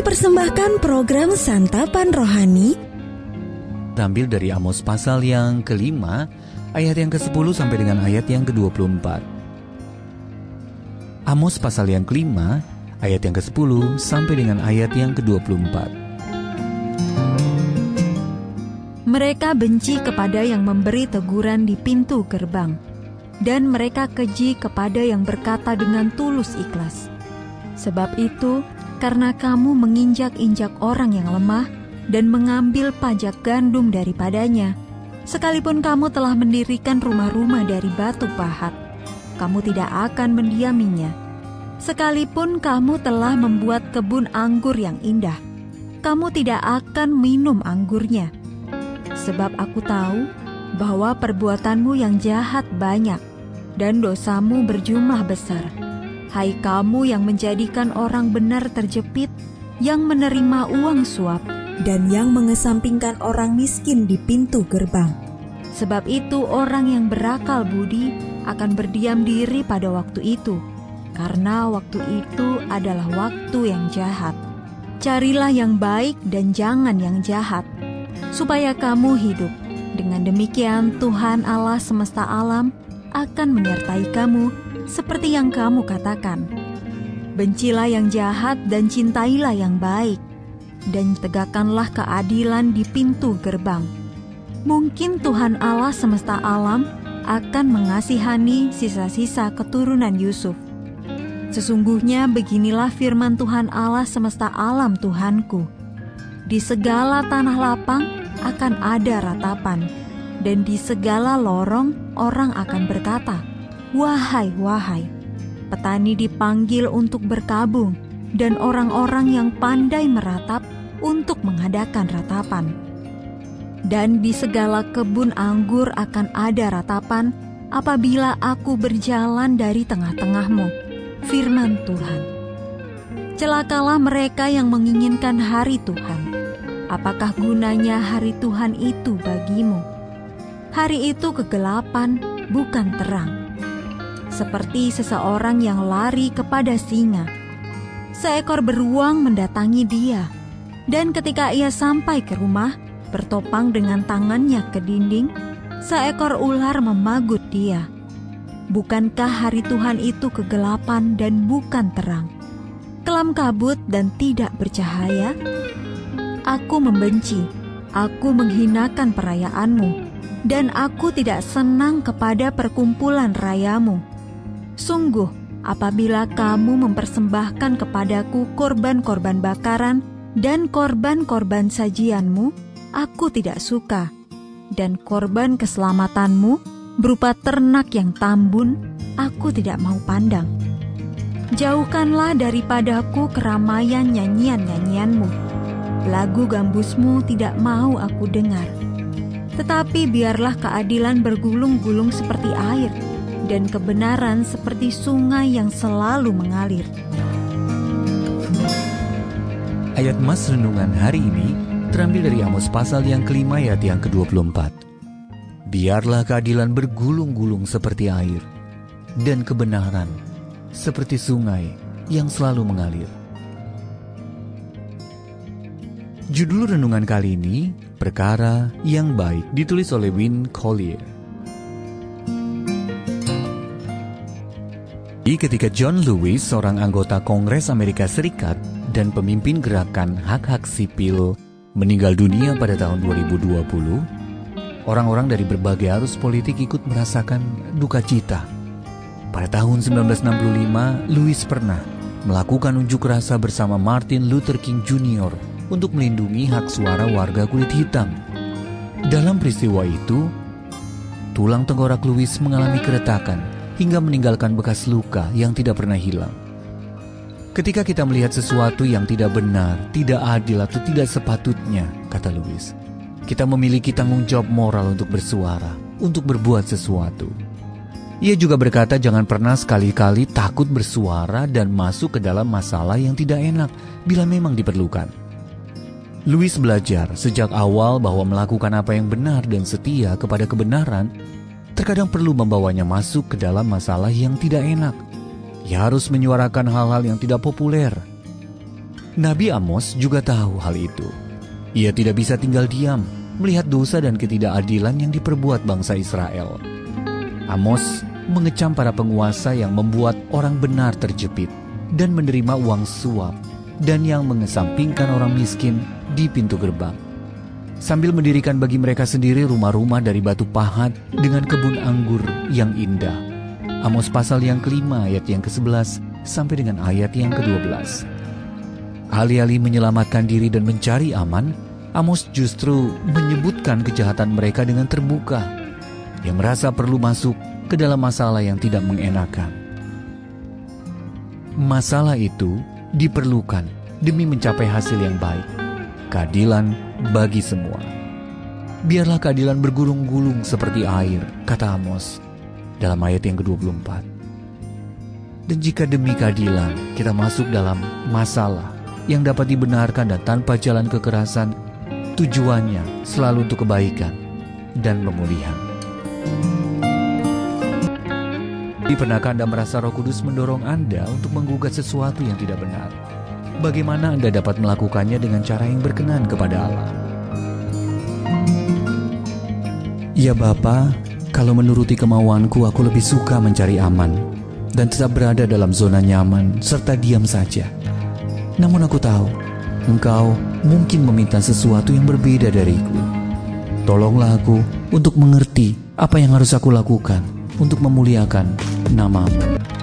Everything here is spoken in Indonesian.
persembahkan program Santapan Rohani Ambil dari Amos pasal yang ke-5 ayat yang ke-10 sampai dengan ayat yang ke-24. Amos pasal yang ke-5 ayat yang ke-10 sampai dengan ayat yang ke-24. Mereka benci kepada yang memberi teguran di pintu gerbang, dan mereka keji kepada yang berkata dengan tulus ikhlas. Sebab itu, karena kamu menginjak-injak orang yang lemah dan mengambil pajak gandum daripadanya, sekalipun kamu telah mendirikan rumah-rumah dari batu pahat, kamu tidak akan mendiaminya. Sekalipun kamu telah membuat kebun anggur yang indah, kamu tidak akan minum anggurnya. Sebab aku tahu bahwa perbuatanmu yang jahat banyak, dan dosamu berjumlah besar. Hai kamu yang menjadikan orang benar terjepit, yang menerima uang suap, dan yang mengesampingkan orang miskin di pintu gerbang. Sebab itu orang yang berakal budi akan berdiam diri pada waktu itu, karena waktu itu adalah waktu yang jahat. Carilah yang baik dan jangan yang jahat, supaya kamu hidup. Dengan demikian Tuhan Allah semesta alam akan menyertai kamu seperti yang kamu katakan. Bencilah yang jahat dan cintailah yang baik, dan tegakkanlah keadilan di pintu gerbang. Mungkin Tuhan Allah semesta alam akan mengasihani sisa-sisa keturunan Yusuf. Sesungguhnya beginilah firman Tuhan Allah semesta alam Tuhanku. Di segala tanah lapang akan ada ratapan, dan di segala lorong orang akan berkata, wahai, wahai. Petani dipanggil untuk berkabung, dan orang-orang yang pandai meratap untuk mengadakan ratapan. Dan di segala kebun anggur akan ada ratapan apabila aku berjalan dari tengah-tengahmu, firman Tuhan. Celakalah mereka yang menginginkan hari Tuhan. Apakah gunanya hari Tuhan itu bagimu? Hari itu kegelapan, bukan terang. Seperti seseorang yang lari kepada singa. Seekor beruang mendatangi dia, dan ketika ia sampai ke rumah, bertopang dengan tangannya ke dinding, seekor ular memagut dia. Bukankah hari Tuhan itu kegelapan dan bukan terang, kelam kabut dan tidak bercahaya? Aku membenci, aku menghinakan perayaanmu, dan aku tidak senang kepada perkumpulan rayamu. Sungguh, apabila kamu mempersembahkan kepadaku korban-korban bakaran dan korban-korban sajianmu, aku tidak suka. Dan korban keselamatanmu berupa ternak yang tambun, aku tidak mau pandang. Jauhkanlah daripadaku keramaian nyanyian-nyanyianmu. Lagu gambusmu tidak mau aku dengar. Tetapi biarlah keadilan bergulung-gulung seperti air, dan kebenaran seperti sungai yang selalu mengalir. Ayat Mas renungan hari ini terambil dari Amos pasal yang ke-5 ayat yang ke-24. Biarlah keadilan bergulung-gulung seperti air, dan kebenaran seperti sungai yang selalu mengalir. Judul renungan kali ini, Perkara yang Baik, ditulis oleh Win Collier. Ketika John Lewis, seorang anggota Kongres Amerika Serikat dan pemimpin gerakan hak-hak sipil, meninggal dunia pada tahun 2020, orang-orang dari berbagai arus politik ikut merasakan duka cita. Pada tahun 1965, Lewis pernah melakukan unjuk rasa bersama Martin Luther King Jr. untuk melindungi hak suara warga kulit hitam. Dalam peristiwa itu, tulang tengkorak Lewis mengalami keretakan hingga meninggalkan bekas luka yang tidak pernah hilang. Ketika kita melihat sesuatu yang tidak benar, tidak adil atau tidak sepatutnya, kata Lewis, kita memiliki tanggung jawab moral untuk bersuara, untuk berbuat sesuatu. Ia juga berkata jangan pernah sekali-kali takut bersuara dan masuk ke dalam masalah yang tidak enak bila memang diperlukan. Lewis belajar sejak awal bahwa melakukan apa yang benar dan setia kepada kebenaran terkadang perlu membawanya masuk ke dalam masalah yang tidak enak. Ia harus menyuarakan hal-hal yang tidak populer. Nabi Amos juga tahu hal itu. Ia tidak bisa tinggal diam melihat dosa dan ketidakadilan yang diperbuat bangsa Israel. Amos mengecam para penguasa yang membuat orang benar terjepit dan menerima uang suap, dan yang mengesampingkan orang miskin di pintu gerbang, sambil mendirikan bagi mereka sendiri rumah-rumah dari batu pahat dengan kebun anggur yang indah. Amos pasal yang kelima ayat yang ke-11 sampai dengan ayat yang ke-12. Alih-alih menyelamatkan diri dan mencari aman, Amos justru menyebutkan kejahatan mereka dengan terbuka, yang merasa perlu masuk ke dalam masalah yang tidak mengenakan. Masalah itu diperlukan demi mencapai hasil yang baik, keadilan bagi semua. Biarlah keadilan bergulung-gulung seperti air, kata Amos dalam ayat yang ke-24. Dan jika demi keadilan kita masuk dalam masalah yang dapat dibenarkan dan tanpa jalan kekerasan, tujuannya selalu untuk kebaikan dan pemulihan. Pernahkah Anda merasa Roh Kudus mendorong Anda untuk menggugat sesuatu yang tidak benar? Bagaimana Anda dapat melakukannya dengan cara yang berkenan kepada Allah? Ya Bapa, kalau menuruti kemauanku, aku lebih suka mencari aman dan tetap berada dalam zona nyaman serta diam saja. Namun aku tahu, Engkau mungkin meminta sesuatu yang berbeda dariku. Tolonglah aku untuk mengerti apa yang harus aku lakukan untuk memuliakan nama-Mu.